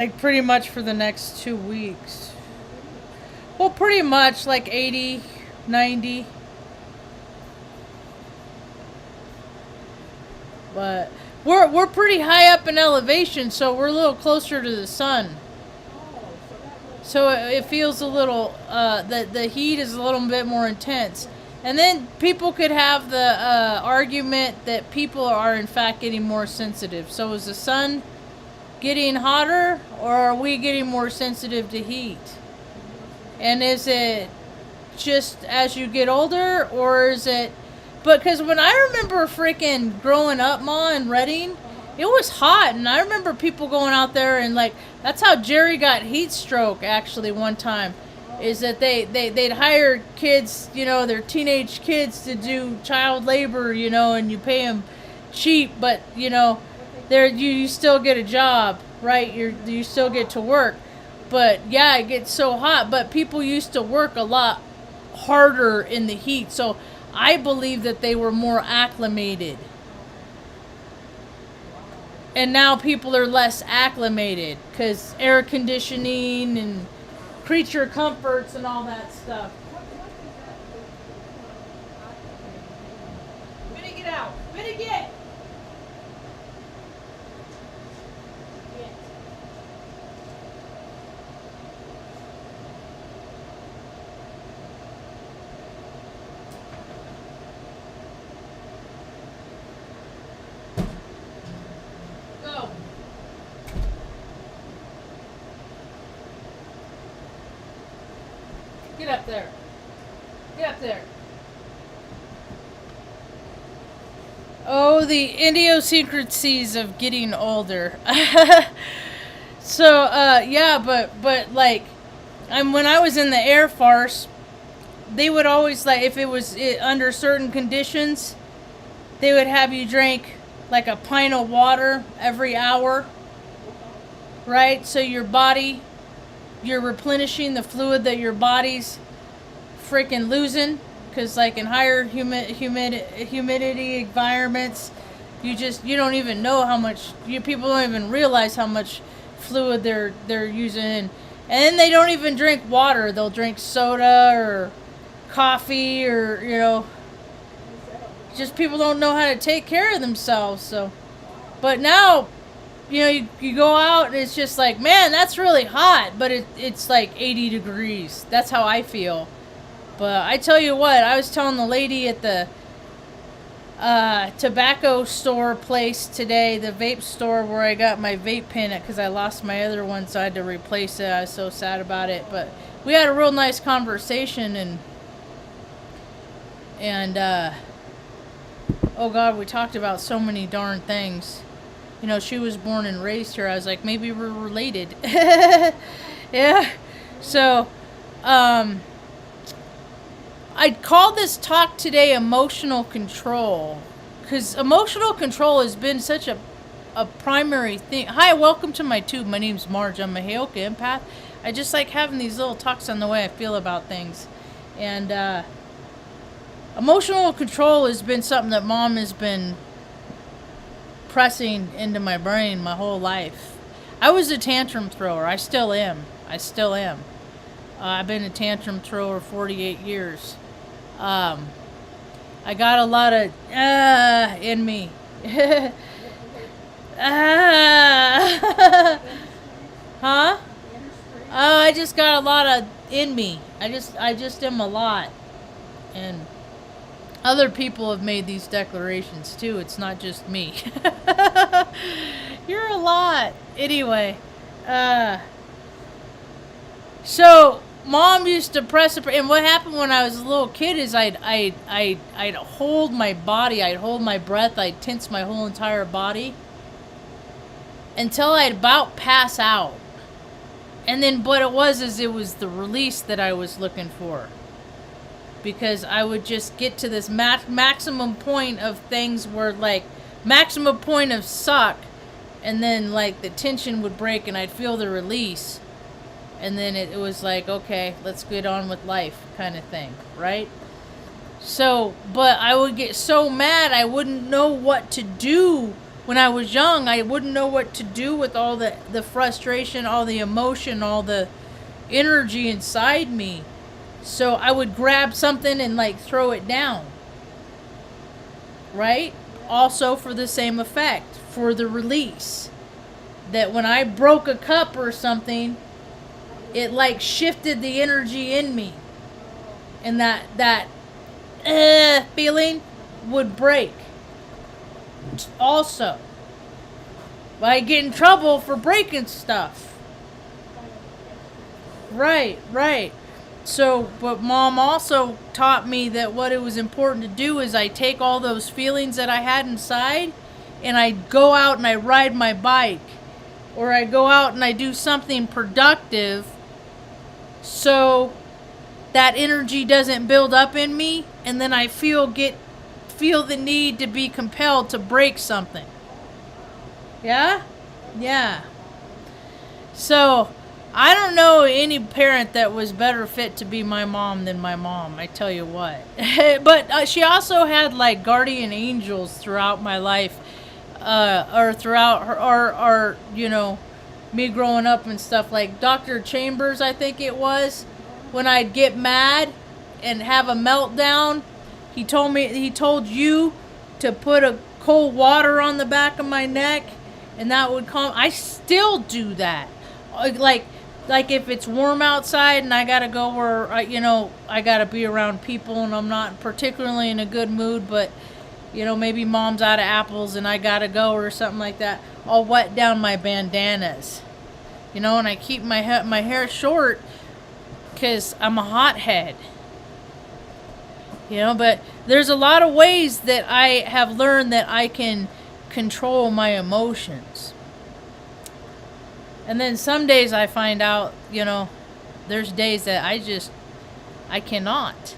Like pretty much for the next 2 weeks. Well, pretty much like 80, 90. But we're pretty high up in elevation, so we're a little closer to the sun. So it feels a little, the heat is a little bit more intense. And then people could have the argument that people are in fact getting more sensitive. So is the sun getting hotter, or are we getting more sensitive to heat? And is it just as you get older, or is it... Because when I remember freaking growing up, Ma, in Reading, it was hot, and I remember people going out there and like, that's how Jerry got heat stroke actually one time, is that they'd hire kids, their teenage kids to do child labor, and you pay them cheap, but there you still get a job, right? You still get to work, but yeah, it gets so hot. But people used to work a lot harder in the heat, so I believe that they were more acclimated. And now people are less acclimated because air conditioning and creature comforts and all that stuff. Better get out. Better get. Go. Get up there. Get up there. Oh, the idiosyncrasies of getting older. So, yeah, but like, when I was in the Air Force, they would always, like, if it was under certain conditions, they would have you drink like a pint of water every hour, right? So your body, you're replenishing the fluid that your body's freaking losing, because like in higher humidity environments, you don't even know how much, people don't even realize how much fluid they're using, and then they don't even drink water. They'll drink soda or coffee, or just people don't know how to take care of themselves. So, but now, you go out and it's just like, man, that's really hot, but it's like 80 degrees. That's how I feel. But I tell you what, I was telling the lady at the tobacco store place today, the vape store where I got my vape pen at, because I lost my other one, so I had to replace it. I was so sad about it. But we had a real nice conversation, and oh God, we talked about so many darn things. She was born and raised here. I was like, maybe we're related. Yeah. So, I'd call this talk today emotional control, because emotional control has been such a primary thing. Hi, welcome to my tube. My name's Marge. I'm a Heyoka empath. I just like having these little talks on the way I feel about things. And emotional control has been something that Mom has been pressing into my brain my whole life. I was a tantrum thrower. I still am. I've been a tantrum thrower 48 years. I got a lot of in me. Huh? I just got a lot of in me. I just am a lot. And other people have made these declarations too. It's not just me. You're a lot. Anyway, so Mom used to press it, and what happened when I was a little kid is I'd hold my body, I'd hold my breath, I'd tense my whole entire body until I'd about pass out. And then what it was the release that I was looking for. Because I would just get to this maximum point of things where, like, maximum point of suck, and then like the tension would break and I'd feel the release. And then it was like, okay, let's get on with life kind of thing, right? So, but I would get so mad I wouldn't know what to do when I was young, I wouldn't know what to do with all the frustration, all the emotion, all the energy inside me. So I would grab something and like throw it down. Right? Also for the same effect, for the release. That when I broke a cup or something, it like shifted the energy in me. And that feeling would break. Also, I get in trouble for breaking stuff. Right. So, but Mom also taught me that what it was important to do is I take all those feelings that I had inside and I go out and I ride my bike. Or I go out and I do something productive so that energy doesn't build up in me, and then I feel the need to be compelled to break something. Yeah? Yeah. So, I don't know any parent that was better fit to be my mom than my mom, I tell you what. But she also had like guardian angels throughout my life, or throughout her, or me growing up and stuff. Like Dr. Chambers, I think it was, when I'd get mad and have a meltdown, he told you to put a cold water on the back of my neck, and that would calm. I still do that. Like if it's warm outside and I gotta go where I gotta be around people and I'm not particularly in a good mood, but maybe Mom's out of apples and I gotta go or something like that, I'll wet down my bandanas, and I keep my hair short because I'm a hothead. But there's a lot of ways that I have learned that I can control my emotions. And then some days I find out, there's days that I cannot.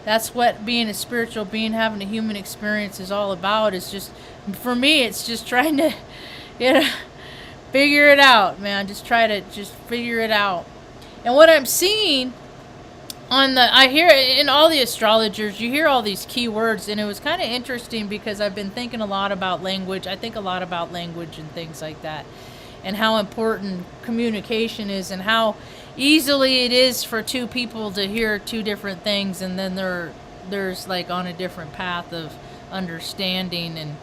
That's what being a spiritual being, having a human experience is all about. It's just, for me, it's just trying to, figure it out, man. Just try to figure it out. And what I'm seeing I hear in all the astrologers, you hear all these keywords, and it was kind of interesting because I've been thinking a lot about language. I think a lot about language and things like that, and how important communication is, and how easily it is for two people to hear two different things, and then there's like on a different path of understanding and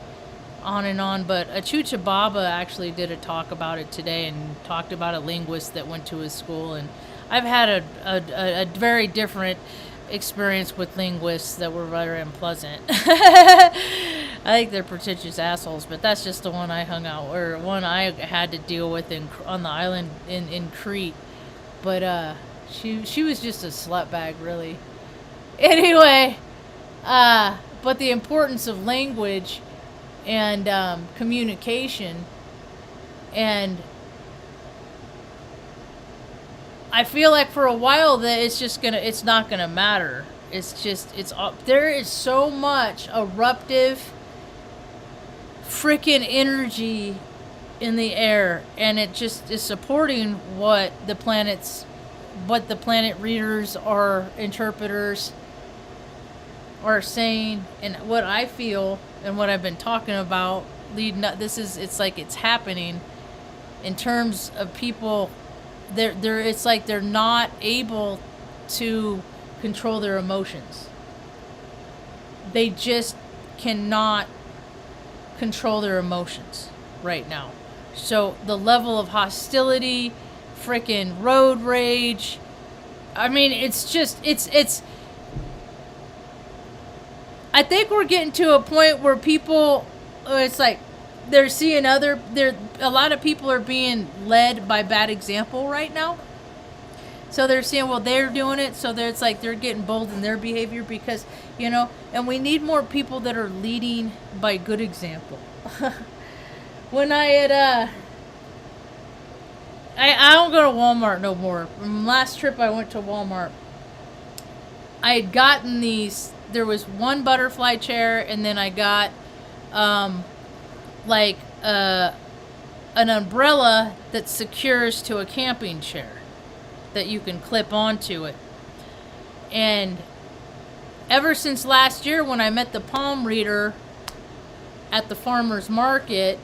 on. But Achucha Baba actually did a talk about it today and talked about a linguist that went to his school, and I've had a very different experience with linguists that were very unpleasant. I think they're pretentious assholes, but that's just the one I hung out, or one I had to deal with on the island in Crete. But she was just a slutbag, really. Anyway, but the importance of language and communication, and I feel like for a while that it's not gonna matter. There is so much eruptive freaking energy in the air, and it just is supporting what the planet readers or interpreters are saying, and what I feel and what I've been talking about leading up. It's like it's happening in terms of people. It's like they're not able to control their emotions. They just cannot control their emotions right now. So the level of hostility, freaking road rage, I mean, it's I think we're getting to a point where people, it's like they're seeing a lot of people are being led by bad example right now. So they're seeing, well, they're doing it, so it's like they're getting bold in their behavior because, and we need more people that are leading by good example. When I had, I don't go to Walmart no more. Last trip I went to Walmart, I had gotten there was one butterfly chair, and then I got, an umbrella that secures to a camping chair that you can clip onto it. And ever since last year when I met the palm reader at the farmer's market,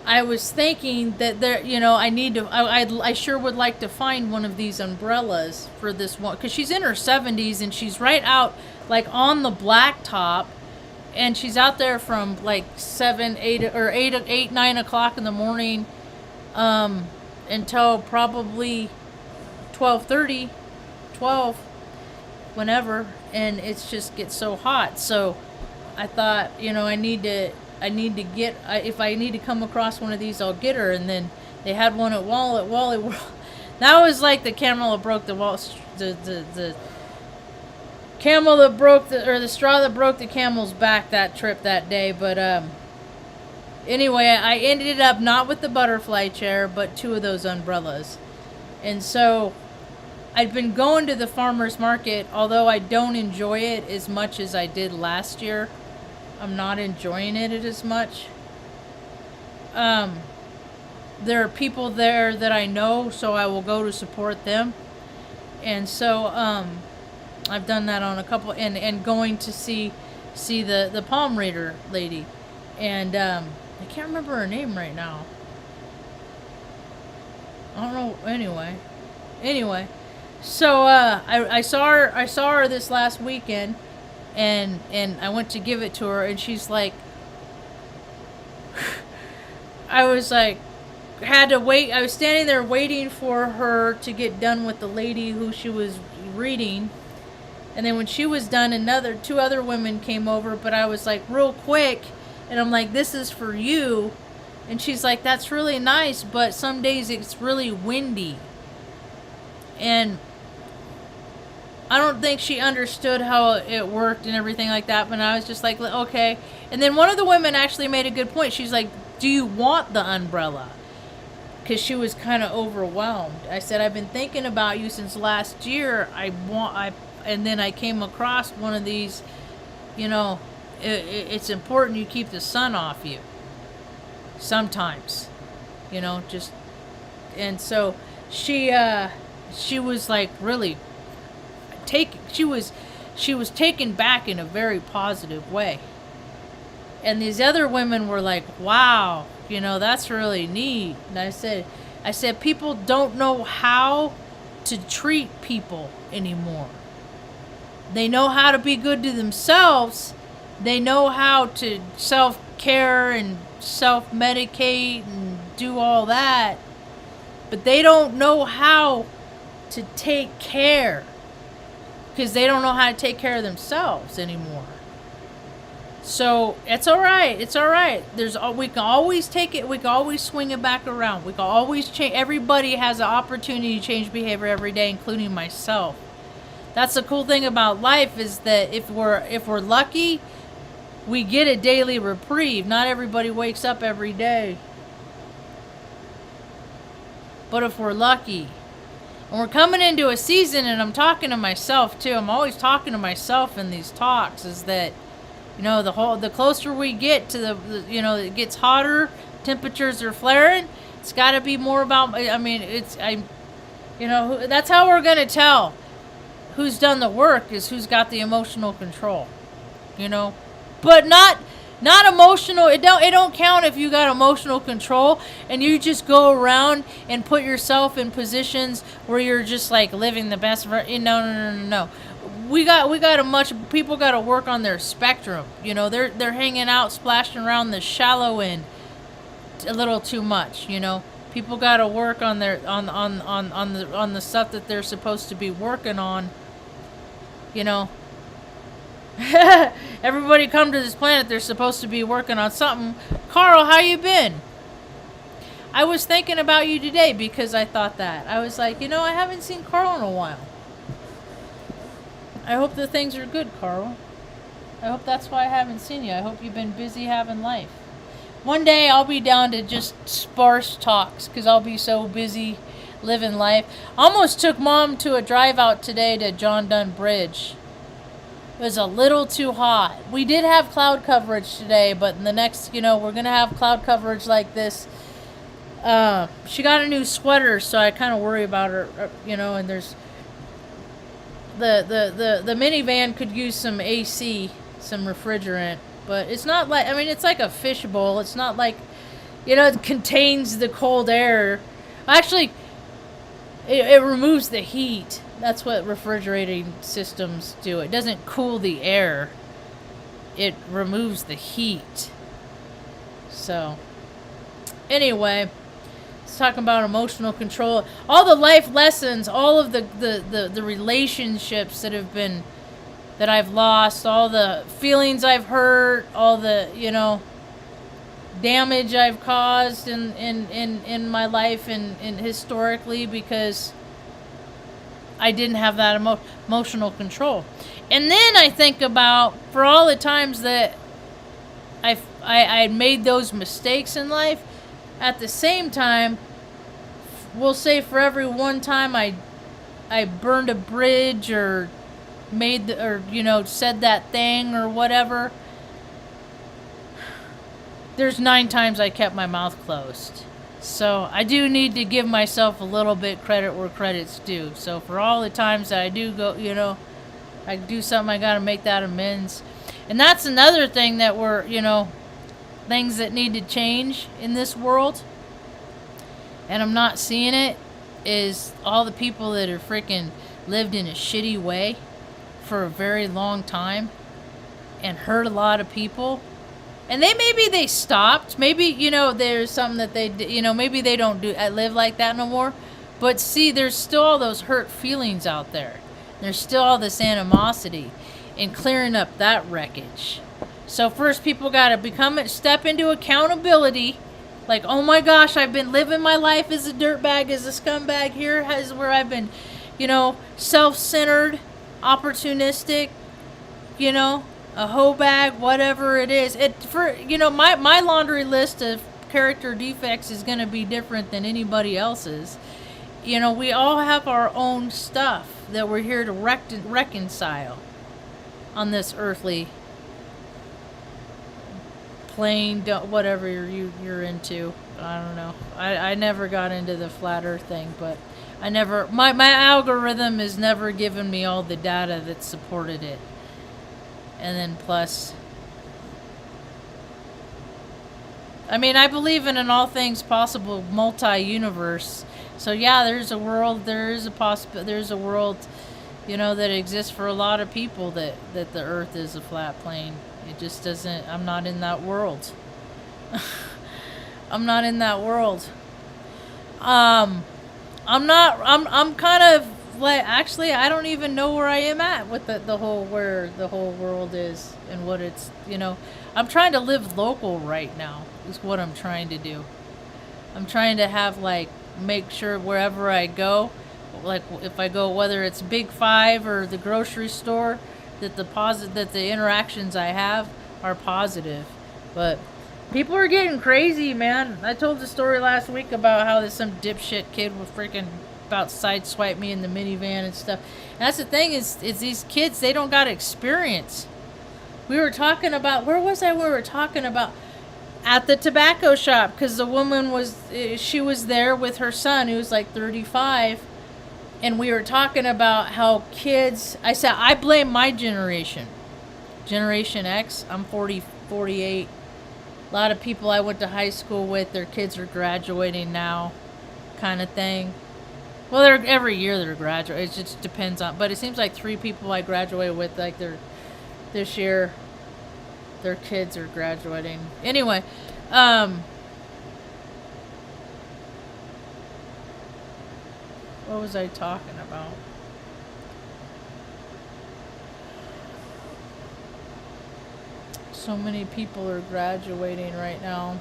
I was thinking that there, I sure would like to find one of these umbrellas for this one, because she's in her 70s and she's right out like on the blacktop, and she's out there from like 7, 8, or 8, 9 o'clock in the morning, until probably 12:30, 12, whenever, and it's just gets so hot. So I thought, I need to get, if I need to come across one of these, I'll get her. And then they had one at Wally World. That was like the camel that broke the wall, the camel that broke the straw that broke the camel's back that trip that day. But anyway, I ended up not with the butterfly chair, but 2 of those umbrellas. And so I'd been going to the farmer's market, although I don't enjoy it as much as I did last year. I'm not enjoying it as much. There are people there that I know, so I will go to support them. And so I've done that on a couple, and going to see the palm reader lady. And I can't remember her name right now. I don't know. Anyway. So I saw her this last weekend, and I went to give it to her, and she's like, I was like, had to wait. I was standing there waiting for her to get done with the lady who she was reading, and then when she was done, 2 other women came over, but I was like, real quick, and I'm like, this is for you. And she's like, that's really nice, but some days it's really windy. And I don't think she understood how it worked and everything like that, but I was just like, okay. And then one of the women actually made a good point. She's like, do you want the umbrella? Because she was kind of overwhelmed. I said, I've been thinking about you since last year. And then I came across one of these, it's important you keep the sun off you. Sometimes, just, and so she was like really she was taken back in a very positive way. And these other women were like, wow, that's really neat. And I said, people don't know how to treat people anymore. They know how to be good to themselves. They know how to self-care and self-medicate and do all that. But they don't know how to take care, because they don't know how to take care of themselves anymore. So it's all right. It's all right. We can always take it. We can always swing it back around. We can always change. Everybody has an opportunity to change behavior every day, including myself. That's the cool thing about life, is that if we're lucky, we get a daily reprieve. Not everybody wakes up every day. But if we're lucky, and we're coming into a season, and I'm talking to myself too. I'm always talking to myself in these talks, is that, the closer we get to it gets hotter, temperatures are flaring. It's got to be more about, that's how we're going to tell who's done the work, is who's got the emotional control, but not emotional. It don't count if you got emotional control and you just go around and put yourself in positions where you're just like living the best. No. People got to work on their spectrum. They're hanging out, splashing around the shallow end a little too much. People got to work on their on the stuff that they're supposed to be working on. Everybody come to this planet, they're supposed to be working on something. Carl, how you been? I was thinking about you today because I thought that. I was like, I haven't seen Carl in a while. I hope that things are good, Carl. I hope that's why I haven't seen you. I hope you've been busy having life. One day I'll be down to just sparse talks, because I'll be so busy living life. Almost took Mom to a drive out today to John Dunn Bridge. It was a little too hot. We did have cloud coverage today, but in the next, we're going to have cloud coverage like this. She got a new sweater, so I kind of worry about her, and there's the minivan could use some AC, some refrigerant, but it's not like, I mean, it's like a fish bowl. It's not like, you know, it contains the cold air. Actually, it removes the heat. That's what refrigerating systems do. It doesn't cool the air. It removes the heat. So, anyway, let's talk about emotional control. All the life lessons, all of the relationships that have been, that I've lost, all the feelings I've hurt, all the, you know, damage I've caused in my life and historically, because I didn't have that emotional control. And then I think about, for all the times that I made those mistakes in life, at the same time, we'll say for every one time I burned a bridge or made or, you know, said that thing or whatever, there's 9 times I kept my mouth closed. So I do need to give myself a little bit credit where credit's due. So for all the times that I do go, you know, I do something, I got to make that amends. And that's another thing that we're, you know, things that need to change in this world, and I'm not seeing it, is all the people that are freaking lived in a shitty way for a very long time and hurt a lot of people. And maybe they stopped. Maybe, you know, there's something that they, you know, maybe they don't live like that no more. But see, there's still all those hurt feelings out there. There's still all this animosity, and clearing up that wreckage. So first, people got to step into accountability. Like, oh my gosh, I've been living my life as a dirtbag, as a scumbag. Here is where I've been, you know, self-centered, opportunistic, you know, a hoe bag, whatever it is. You know, my laundry list of character defects is going to be different than anybody else's. You know, we all have our own stuff that we're here to reconcile on this earthly plane, whatever you're into. I don't know. I never got into the flat earth thing, but I never, my algorithm has never given me all the data that supported it. And then plus, I mean, I believe in an all things possible multi-universe. So yeah, there's a world, there's a world, you know, that exists for a lot of people, that the earth is a flat plane. It just doesn't, I'm not in that world. I'm not in that world. I'm kind of like, actually, I don't even know where I am at with where the whole world is and what it's, you know, I'm trying to live local right now is what I'm trying to do. I'm trying to have, like, make sure wherever I go, like if I go, whether it's Big Five or the grocery store, that the interactions I have are positive. But people are getting crazy, man. I told the story last week about how some dipshit kid was freaking about sideswipe me in the minivan and stuff. And that's the thing, is these kids, they don't got experience. We were talking about, where was I? We were talking about at the tobacco shop, because the woman was there with her son, who was like 35, and we were talking about how kids, I said, I blame my generation, Generation X. I'm 48. A lot of people I went to high school with, their kids are graduating now, kind of thing. Well, every year they're graduating. It just depends on, but it seems like 3 people I graduated with, like, this year, their kids are graduating. Anyway, what was I talking about? So many people are graduating right now.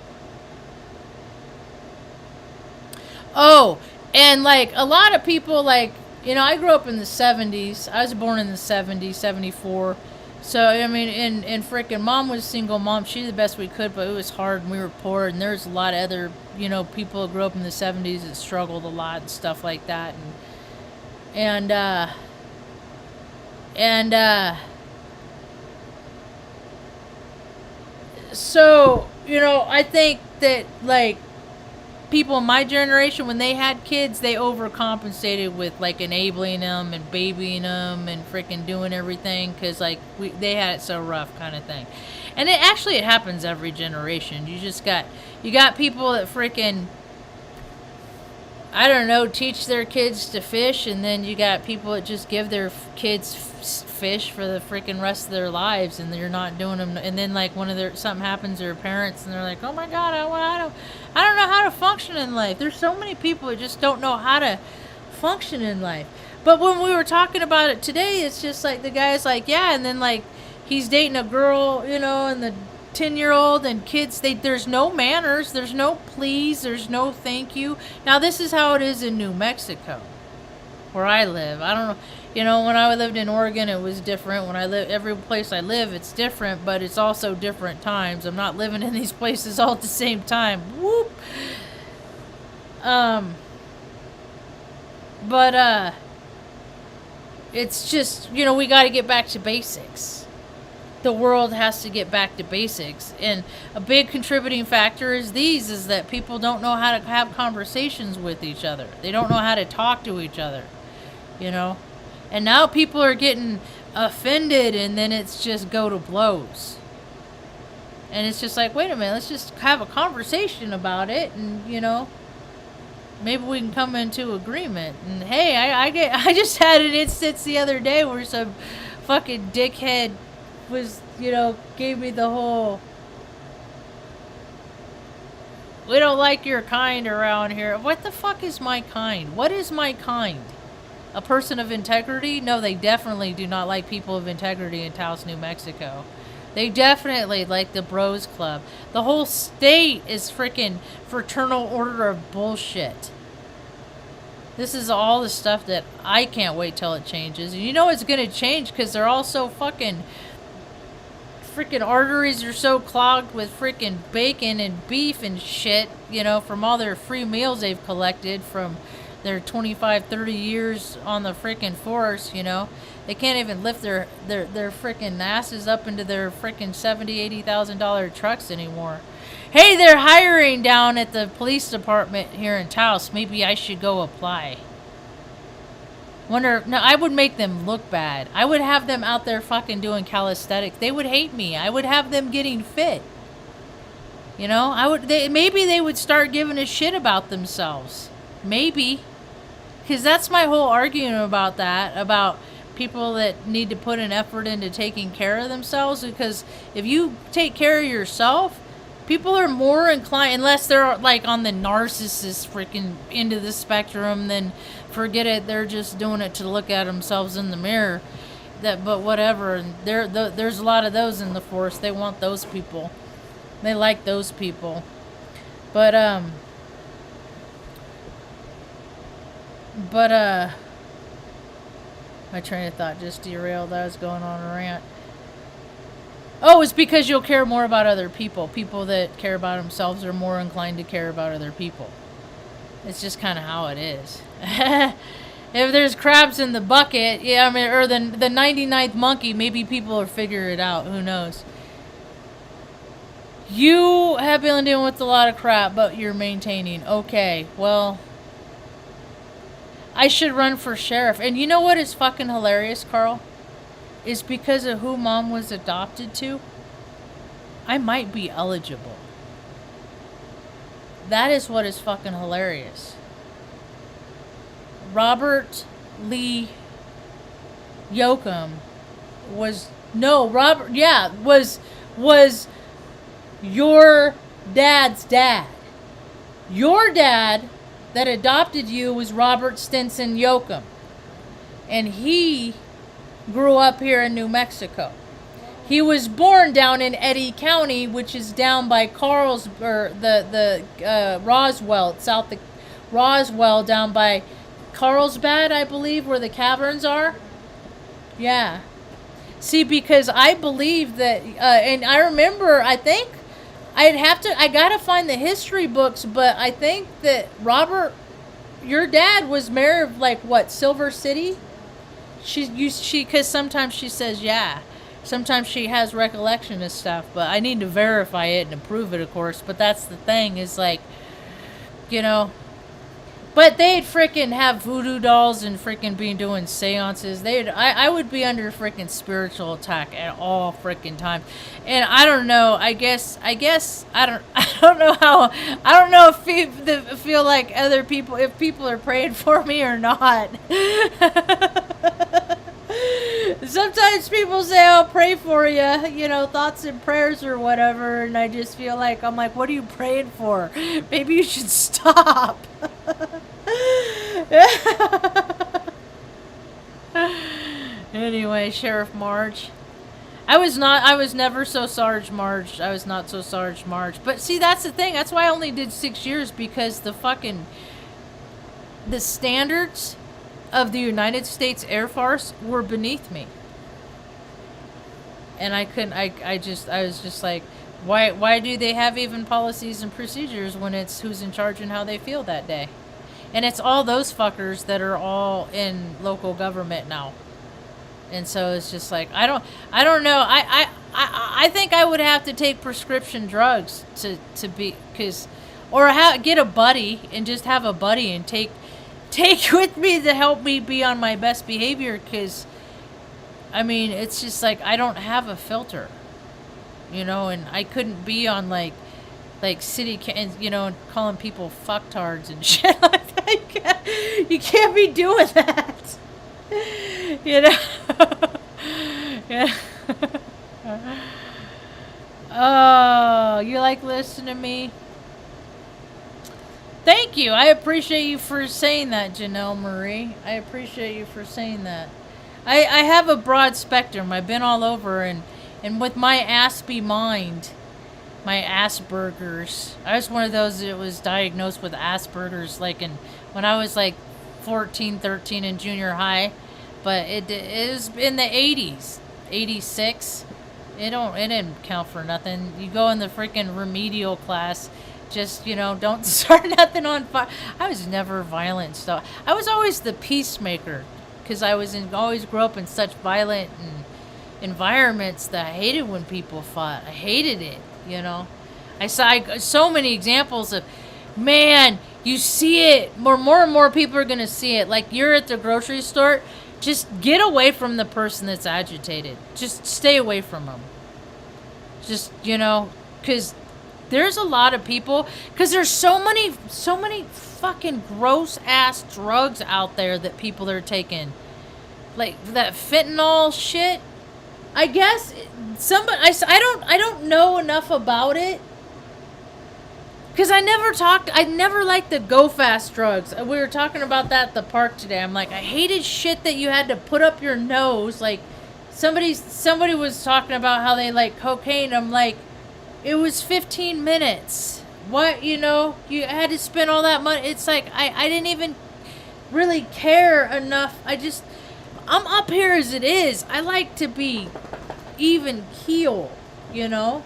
Oh, and like a lot of people, like, you know, I grew up in the 70s. I was born in the 70s, 74. So, I mean, and freaking mom was a single mom. She did the best we could, but it was hard and we were poor. And there's a lot of other, you know, people who grew up in the 70s that struggled a lot and stuff like that. So, you know, I think that, like, people in my generation, when they had kids, they overcompensated with like enabling them and babying them and freaking doing everything because like they had it so rough, kind of thing. And it happens every generation. You got people that freaking, I don't know, teach their kids to fish, and then you got people that just give their kids fish for the freaking rest of their lives, and they're not doing them. And then like something happens to their parents, and they're like, oh my god, I don't know how to function in life. There's so many people that just don't know how to function in life. But when we were talking about it today, it's just like the guy's like, yeah, and then like he's dating a girl, you know, and the 10-year-old and kids, there's no manners, there's no please, there's no thank you. Now this is how it is in New Mexico, where I live. I don't know, you know, when I lived in Oregon it was different. When I live, every place I live it's different, but it's also different times. I'm not living in these places all at the same time. Whoop. But it's just, you know, we got to get back to basics. The world has to get back to basics, and a big contributing factor is that people don't know how to have conversations with each other. They don't know how to talk to each other, you know. And now people are getting offended, and then it's just go to blows. And it's just like, wait a minute, let's just have a conversation about it, and you know, maybe we can come into agreement. And hey, I just had an instance the other day where some fucking dickhead was, you know, gave me the whole, we don't like your kind around here. What the fuck is my kind? What is my kind? A person of integrity? No, they definitely do not like people of integrity in Taos, New Mexico. They definitely like the Bros Club. The whole state is freaking fraternal order of bullshit. This is all the stuff that I can't wait till it changes. And you know it's going to change because they're all so freaking arteries are so clogged with freaking bacon and beef and shit, you know, from all their free meals they've collected from their 25, 30 years on the freaking force, you know. They can't even lift their freaking asses up into their freaking $70,000, $80,000 trucks anymore. Hey, they're hiring down at the police department here in Taos. Maybe I should go apply. No, I would make them look bad. I would have them out there fucking doing calisthenics. They would hate me. I would have them getting fit. You know, maybe they would start giving a shit about themselves. Maybe. Because that's my whole argument about that, about people that need to put an effort into taking care of themselves. Because if you take care of yourself, people are more inclined, unless they're like on the narcissist freaking end of the spectrum, then forget it. They're just doing it to look at themselves in the mirror. But whatever. And there's a lot of those in the force. They want those people. They like those people. But my train of thought just derailed. I was going on a rant. Oh, it's because you'll care more about other people. People that care about themselves are more inclined to care about other people. It's just kind of how it is. If there's crabs in the bucket, yeah, I mean, or the 99th monkey, maybe people will figure it out. Who knows? You have been dealing with a lot of crap, but you're maintaining. Okay, well, I should run for sheriff. And you know what is fucking hilarious, Carl? Is because of who Mom was adopted to, I might be eligible. That is what is fucking hilarious. Robert Lee Yoakum was your dad's dad. Your dad that adopted you was Robert Stinson Yoakum. And he grew up here in New Mexico. He was born down in Eddy County, which is down by Roswell, Roswell, down by Carlsbad, I believe, where the caverns are. Yeah. See, because I believe that, and I remember, I think, I gotta find the history books, but I think that Robert, your dad was mayor of, like, what, Silver City? Because sometimes she says, yeah. Sometimes she has recollection of stuff, but I need to verify it and approve it, of course. But that's the thing, is like, you know. But they'd freaking have voodoo dolls and freaking be doing seances. I would be under freaking spiritual attack at all freaking times. And I don't know. I guess I don't know how. I don't know if feel like other people, if people are praying for me or not. Sometimes people say, "I'll pray for you," you know, thoughts and prayers or whatever, and I just feel like I'm like, "What are you praying for? Maybe you should stop." Anyway, Sheriff Marge. I was never so Sarge Marge. I was not so Sarge Marge. But see, that's the thing. That's why I only did 6 years, because the standards of the United States Air Force were beneath me. And I couldn't, I was just like, why do they have even policies and procedures when it's who's in charge and how they feel that day? And it's all those fuckers that are all in local government now. And so it's just like, I don't know. I think I would have to take prescription drugs to be, or get a buddy and just have a buddy and take with me to help me be on my best behavior. Because, I mean, it's just like, I don't have a filter, you know, and I couldn't be on like city, you know, calling people fucktards and shit like that. You can't be doing that, you know. Yeah. Oh, you like listening to me? Thank you. I appreciate you for saying that, Janelle Marie. I appreciate you for saying that. I have a broad spectrum. I've been all over, and with my Aspie mind, my Asperger's. I was one of those that was diagnosed with Asperger's when I was like 14, 13 in junior high. But it was in the 80s, 86. It didn't count for nothing. You go in the freaking remedial class, just, you know, don't start nothing on fire. I was never violent stuff. I was always the peacemaker, because I always grew up in such violent environments that I hated when people fought. I hated it, you know. I saw so many examples of, man, you see it. More and more people are going to see it. Like, you're at the grocery store. Just get away from the person that's agitated. Just stay away from them. Just, you know, because there's a lot of people, because there's so many fucking gross ass drugs out there that people are taking. Like that fentanyl shit. I guess I don't know enough about it. Because I never liked the go fast drugs. We were talking about that at the park today. I'm like, I hated shit that you had to put up your nose. Like, somebody was talking about how they like cocaine. I'm like, it was 15 minutes. What, you know, you had to spend all that money. It's like, I didn't even really care enough. I'm up here as it is. I like to be even keel, you know.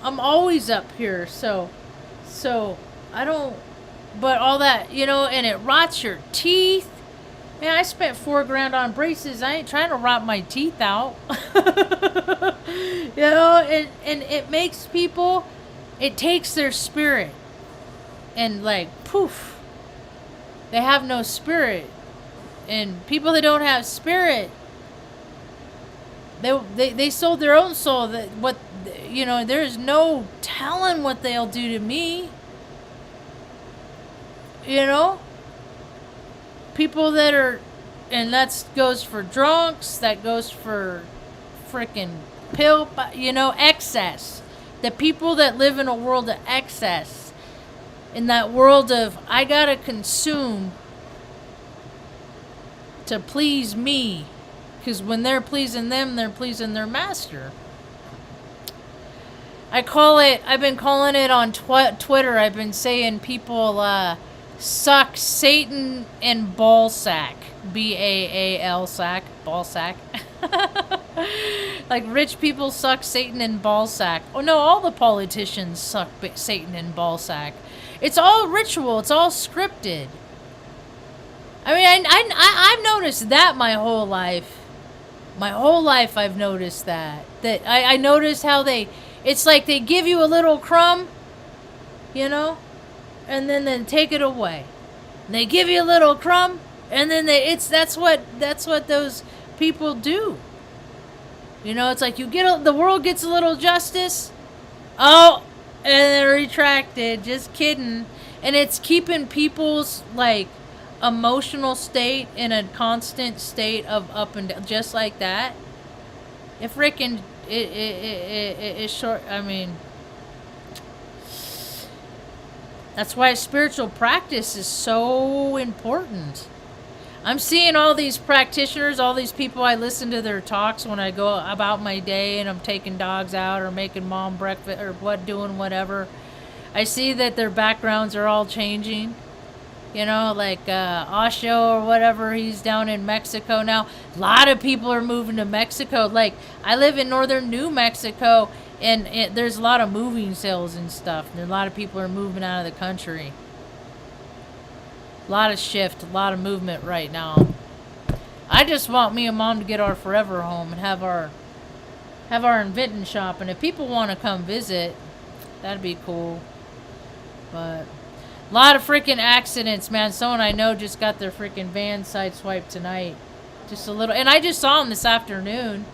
I'm always up here, so I don't, but all that, you know, and it rots your teeth. Man, I spent $4,000 on braces. I ain't trying to rot my teeth out. You know, and it makes people, it takes their spirit, and like, poof, they have no spirit. And people that don't have spirit, they sold their own soul. That what, you know, there's no telling what they'll do to me. You know, people that are, and that goes for drunks, that goes for freaking pill, you know, excess. The people that live in a world of excess, in that world of, I gotta consume to please me. Because when they're pleasing them, they're pleasing their master. I've been calling it on Twitter. I've been saying people suck Satan and ball sack. BAAL sack. Ball sack. Like, rich people suck Satan and ball sack. Oh no, all the politicians suck Satan and ball sack. It's all ritual. It's all scripted. I mean, I've noticed that my whole life. My whole life I've noticed that. That I noticed how it's like they give you a little crumb, you know? and then they take it away. And they give you a little crumb, and then that's what those people do. You know, it's like the world gets a little justice. Oh, and then retracted. Just kidding. And it's keeping people's like emotional state in a constant state of up and down, just like that. If freaking it short. I mean, that's why spiritual practice is so important. I'm seeing all these practitioners, all these people, I listen to their talks when I go about my day and I'm taking dogs out or making mom breakfast or doing whatever. I see that their backgrounds are all changing. You know, like Osho or whatever, he's down in Mexico now. A lot of people are moving to Mexico. Like, I live in northern New Mexico, and there's a lot of moving sales and stuff. And a lot of people are moving out of the country. A lot of shift, a lot of movement right now. I just want me and mom to get our forever home and have our inventing shop. And if people want to come visit, that'd be cool. But a lot of freaking accidents, man. Someone I know just got their freaking van sideswiped tonight. Just a little, and I just saw them this afternoon.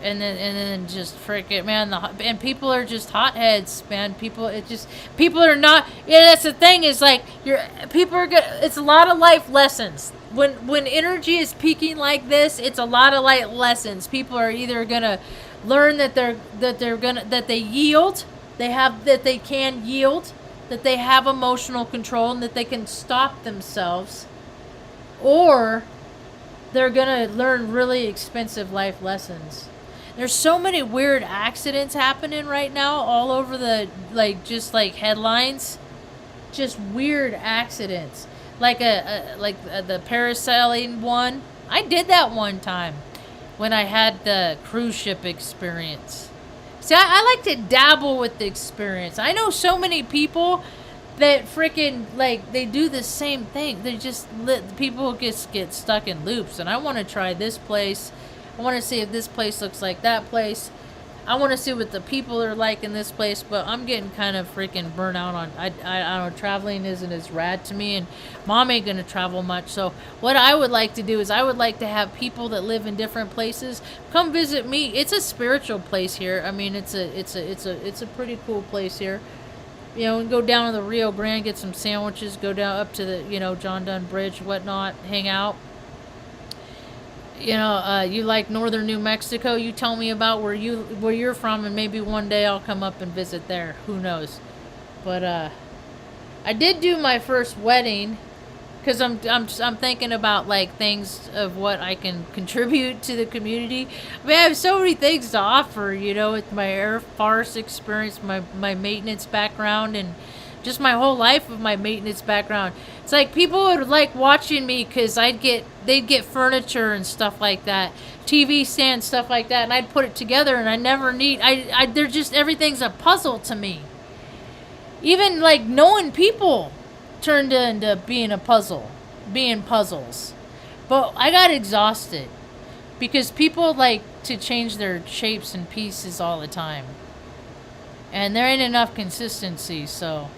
And then just freaking, man, and people are just hotheads, man. People are not. Yeah, that's the thing. Is like people are good. It's a lot of life lessons. When energy is peaking like this, it's a lot of life lessons. People are either gonna learn that they yield, that they can yield, that they have emotional control, and that they can stop themselves, or they're gonna learn really expensive life lessons. There's so many weird accidents happening right now all over the, just headlines. Just weird accidents. Like the parasailing one. I did that one time when I had the cruise ship experience. See, I like to dabble with the experience. I know so many people that freaking, they do the same thing. They just, people just get stuck in loops. And I want to try this place. I want to see if this place looks like that place. I want to see what the people are like in this place, but I'm getting kind of freaking burnt out on, I don't know, traveling isn't as rad to me, and mom ain't going to travel much. So what I would like to do is I would like to have people that live in different places come visit me. It's a spiritual place here. I mean, it's a pretty cool place here. You know, and go down to the Rio Grande, get some sandwiches, go down up to the, John Dunn Bridge, whatnot, hang out. You like northern New Mexico, you tell me about where you're from, and maybe one day I'll come up and visit there. Who knows? But I did do my first wedding, because I'm thinking about things of what I can contribute to the community. I mean, I have so many things to offer, with my Air Force experience, my maintenance background, and just my whole life of my maintenance background. It's like people would like watching me because they'd get furniture and stuff like that, TV stands, stuff like that, and I'd put it together, and they're just, everything's a puzzle to me. Even knowing people turned into being puzzles. But I got exhausted because people like to change their shapes and pieces all the time, and there ain't enough consistency, so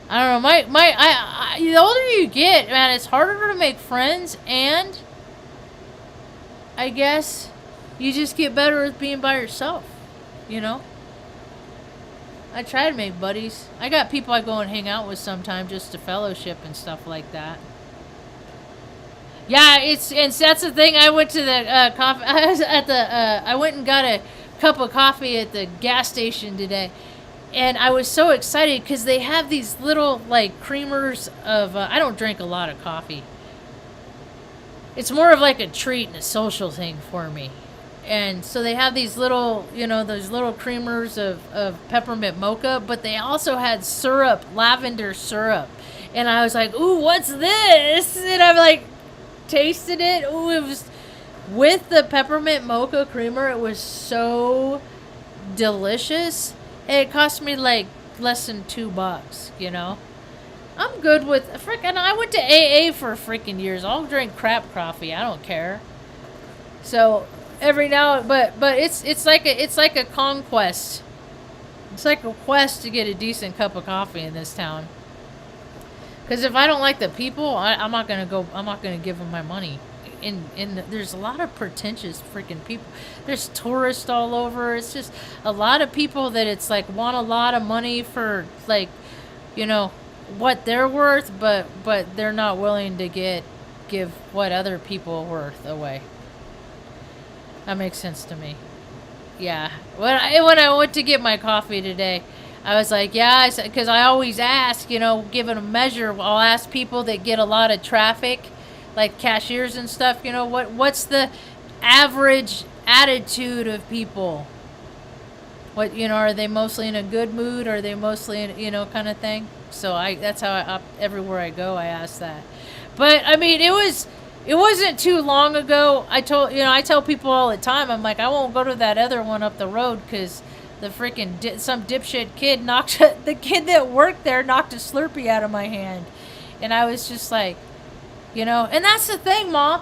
I don't know. The older you get, man, it's harder to make friends, and I guess you just get better at being by yourself, I try to make buddies. I got people I go and hang out with sometimes just to fellowship and stuff like that. Yeah, that's the thing. I went to the coffee. I went and got a cup of coffee at the gas station today. And I was so excited because they have these little, creamers of... I don't drink a lot of coffee. It's more of a treat and a social thing for me. And so they have these little, those little creamers of peppermint mocha. But they also had syrup, lavender syrup. And I was like, ooh, what's this? And I'm tasted it. Ooh, it was... With the peppermint mocha creamer, it was so delicious. It cost me less than $2, I'm good with freaking. I went to AA for freaking years. I'll drink crap coffee. I don't care. So every now, but it's like a conquest. It's like a quest to get a decent cup of coffee in this town. Because if I don't like the people, I'm not gonna go. I'm not gonna give them my money. There's a lot of pretentious freaking people. There's tourists all over. It's just a lot of people that it's like want a lot of money for like, you know, what they're worth, but they're not willing to give what other people are worth away. That makes sense to me. Yeah. When I went to get my coffee today, I was like, yeah, because I always ask, you know, given a measure, I'll ask people that get a lot of traffic, like cashiers and stuff, you know, what's the average attitude of people? What, you know, are they mostly in a good mood? Or are they mostly in, you know, kind of thing? So that's how everywhere I go, I ask that. But I mean, it wasn't too long ago. I tell people all the time, I'm like, I won't go to that other one up the road because the freaking some dipshit kid the kid that worked there knocked a Slurpee out of my hand, and I was just like, you know, and that's the thing, ma,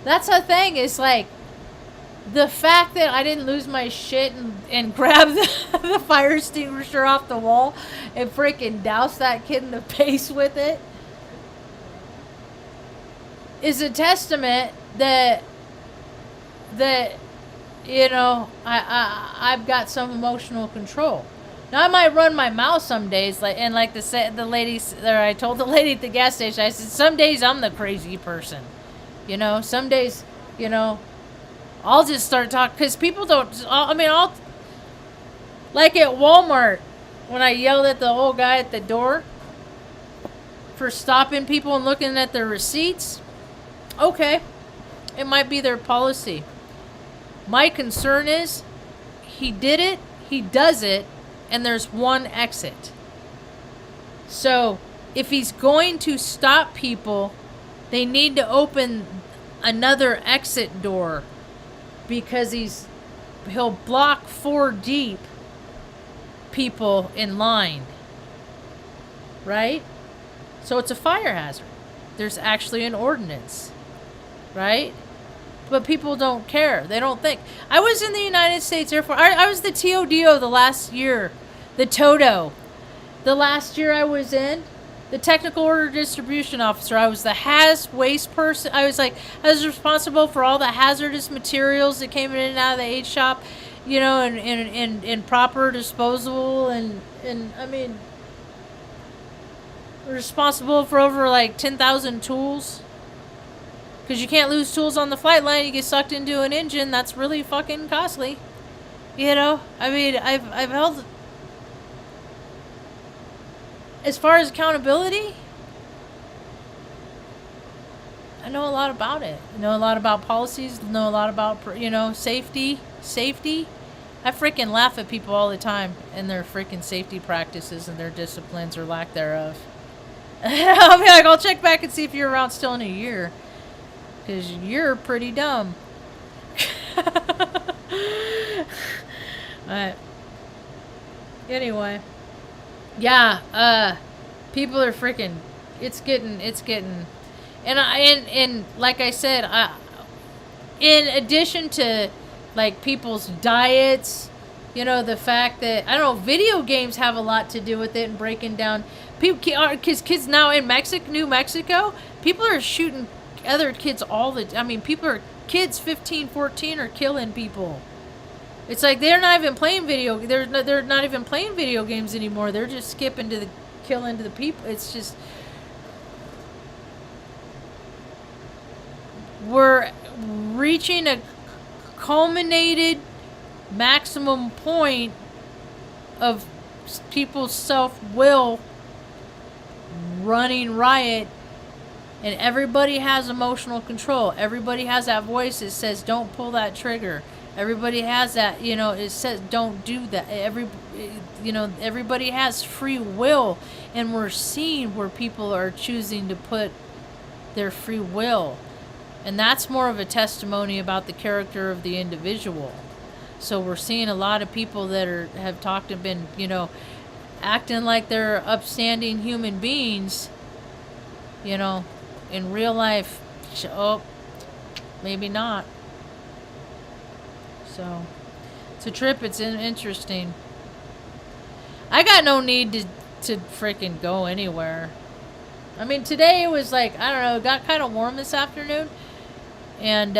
that's the thing is like the fact that I didn't lose my shit and grab the fire extinguisher off the wall and freaking douse that kid in the face with it is a testament that you know, I've got some emotional control. Now I might run my mouth some days, like the ladies there. I told the lady at the gas station, I said, some days I'm the crazy person, you know. Some days, you know, I'll just start talking because people don't. I mean, I'll like at Walmart when I yelled at the old guy at the door for stopping people and looking at their receipts. Okay, it might be their policy. My concern is he did it, he does it, and there's one exit. So if he's going to stop people, they need to open another exit door because he'll block 4 deep people in line. Right? So it's a fire hazard. There's actually an ordinance. Right? But people don't care. They don't think. I was in the United States Air Force. I was the TODO the last year. The TODO. The last year I was in. The Technical Order Distribution Officer. I was the HAZ waste person. I was responsible for all the hazardous materials that came in and out of the aid shop. You know, and proper disposal. And I mean, responsible for over like 10,000 tools. Because you can't lose tools on the flight line. You get sucked into an engine. That's really fucking costly. You know? I mean, I've held... As far as accountability, I know a lot about it. I know a lot about policies. I know a lot about, you know, safety. I freaking laugh at people all the time and their freaking safety practices and their disciplines or lack thereof. I'll be like, I'll check back and see if you're around still in a year. Because you're pretty dumb. But anyway. Yeah, people are freaking, it's getting, and like I said, in addition to like people's diets, you know, the fact that, I don't know, video games have a lot to do with it and breaking down, people, because kids now in New Mexico, people are shooting other kids kids 15, 14 are killing people. It's like they're not even playing they're not even playing video games anymore. They're just skipping to the killing to the people. It's just, we're reaching a culminated maximum point of people's self-will running riot. And everybody has emotional control. Everybody has that voice that says, don't pull that trigger. Everybody has that, you know, it says, don't do that. Everybody has free will. And we're seeing where people are choosing to put their free will. And that's more of a testimony about the character of the individual. So we're seeing a lot of people that have talked and been, you know, acting like they're upstanding human beings, you know. In real life, maybe not. So, it's a trip. It's interesting. I got no need to freaking go anywhere. I mean, today it was like, I don't know, it got kind of warm this afternoon. And,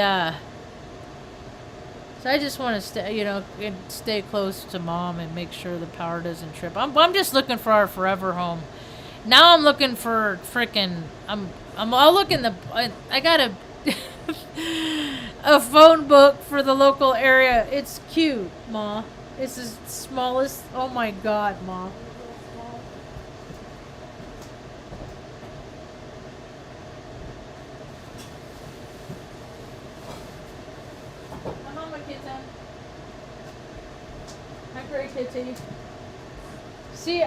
so I just want to stay close to Mom and make sure the power doesn't trip. I'm just looking for our forever home. Now I'm looking for freaking, I'll look in the, I got a phone book for the local area. It's cute, Ma. It's the smallest, oh my God, Ma. See,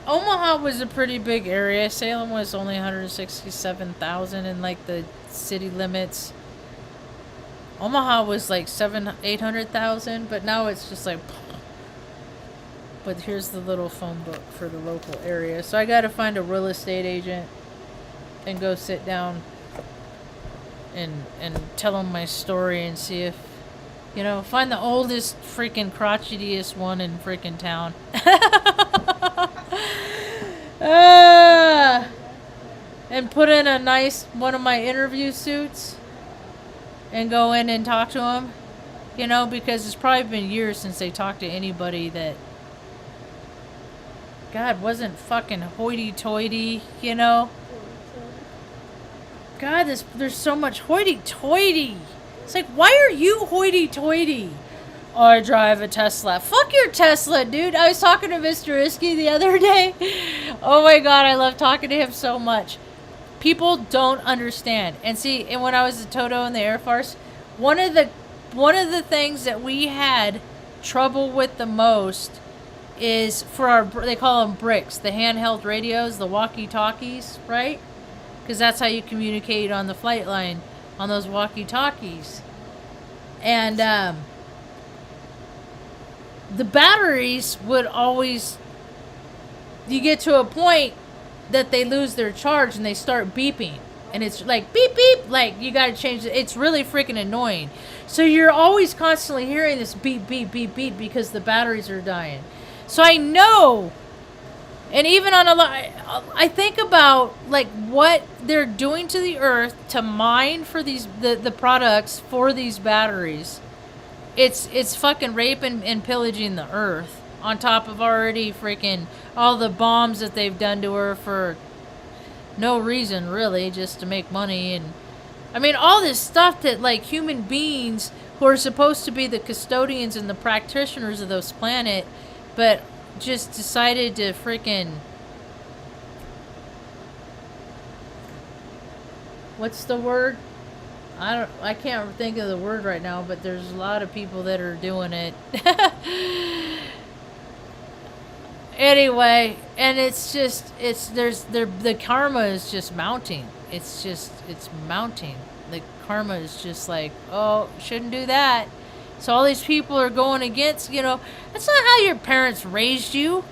Omaha was a pretty big area. Salem was only 167,000 in like the city limits. Omaha was like 800,000, but now it's just like, but here's the little phone book for the local area. So I got to find a real estate agent and go sit down and tell them my story and see if, find the oldest freaking crotchetiest one in freaking town. And put in a nice one of my interview suits and go in and talk to him. Because it's probably been years since they talked to anybody that, God, wasn't fucking hoity-toity, God, there's so much hoity-toity. It's like, why are you hoity-toity? Oh, I drive a Tesla. Fuck your Tesla, dude. I was talking to Mr. Iskey the other day. Oh my God, I love talking to him so much. People don't understand. And see, and when I was a Toto in the Air Force, one of the things that we had trouble with the most is for they call them bricks, the handheld radios, the walkie-talkies, right? Because that's how you communicate on the flight line, on those walkie-talkies. And the batteries would always, you get to a point that they lose their charge and they start beeping. And it's like, beep, beep, like you got to change it. It's really freaking annoying. So you're always constantly hearing this beep, beep, beep, beep because the batteries are dying. So I know, and even on I think about like what they're doing to the earth to mine for the products for these batteries. It's fucking raping and pillaging the earth on top of already freaking all the bombs that they've done to her for no reason really, just to make money. And I mean all this stuff that like human beings who are supposed to be the custodians and the practitioners of this planet, but just decided to freaking, what's the word? I can't think of the word right now, but there's a lot of people that are doing it. Anyway, and the karma is just mounting. It's mounting. The karma is just like, oh, shouldn't do that. So all these people are going against, that's not how your parents raised you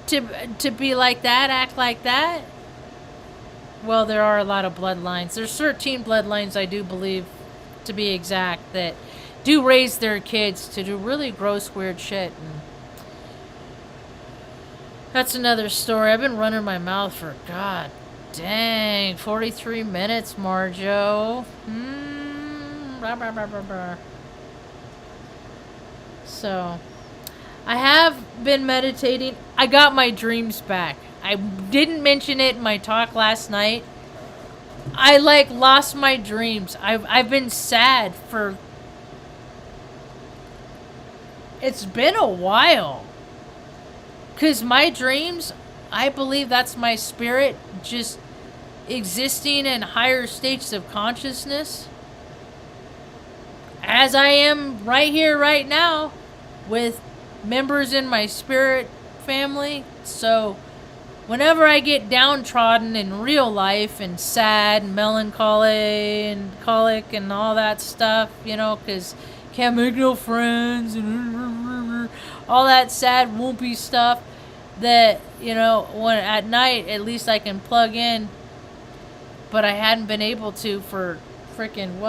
to be like that, act like that. Well, there are a lot of bloodlines. There's 13 bloodlines, I do believe, to be exact, that do raise their kids to do really gross, weird shit. And that's another story. I've been running my mouth for, God dang, 43 minutes, Marjo. Blah, blah, blah, blah, blah. So, I have been meditating. I got my dreams back. I didn't mention it in my talk last night. I lost my dreams. I've been sad for, it's been a while. 'Cause my dreams, I believe that's my spirit just existing in higher states of consciousness. As I am right here, right now, with members in my spirit family. So whenever I get downtrodden in real life and sad and melancholy and colic and all that stuff, because can't make no friends and all that sad, whoopy stuff, that, when at night, at least I can plug in. But I hadn't been able to for freaking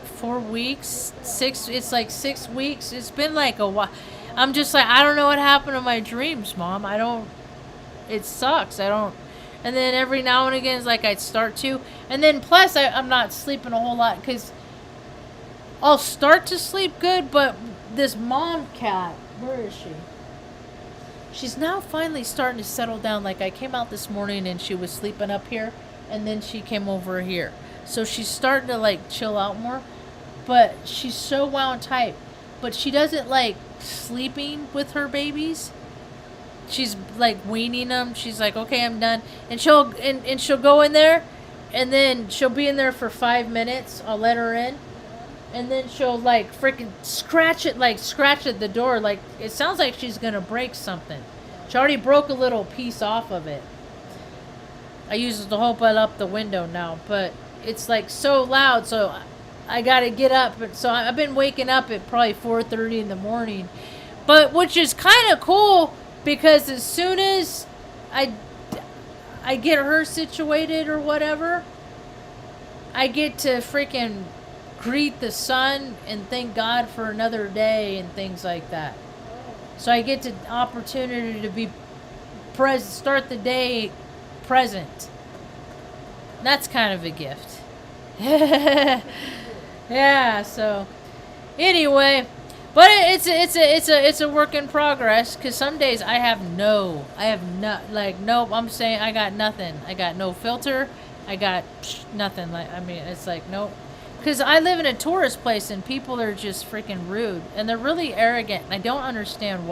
4 weeks? It's like 6 weeks. It's been like a while. I'm just like, I don't know what happened to my dreams, Mom. I don't. It sucks. I don't. And then every now and again, it's like I'd start to. And then plus, I'm not sleeping a whole lot because I'll start to sleep good, but this mom cat, where is she? She's now finally starting to settle down. Like, I came out this morning and she was sleeping up here, and then she came over here. So she's starting to, like, chill out more. But she's so wound tight. But she doesn't like sleeping with her babies. She's like weaning them. She's like, okay, I'm done. And she'll go in there, and then she'll be in there for 5 minutes. I'll let her in. And then she'll like freaking scratch at the door. Like, it sounds like she's going to break something. She already broke a little piece off of it. I use it to open up the window now. But it's like so loud, so I got to get up. So I've been waking up at probably 4:30 in the morning. But which is kind of cool because as soon as I get her situated or whatever, I get to freaking greet the sun and thank God for another day and things like that. So I get the opportunity to be present, start the day present. That's kind of a gift. Yeah, so anyway, but it's a work in progress because some days nope. I'm saying I got nothing. I got no filter. I got nothing. Like, I mean, it's like nope. Because I live in a tourist place and people are just freaking rude and they're really arrogant. And I don't understand why.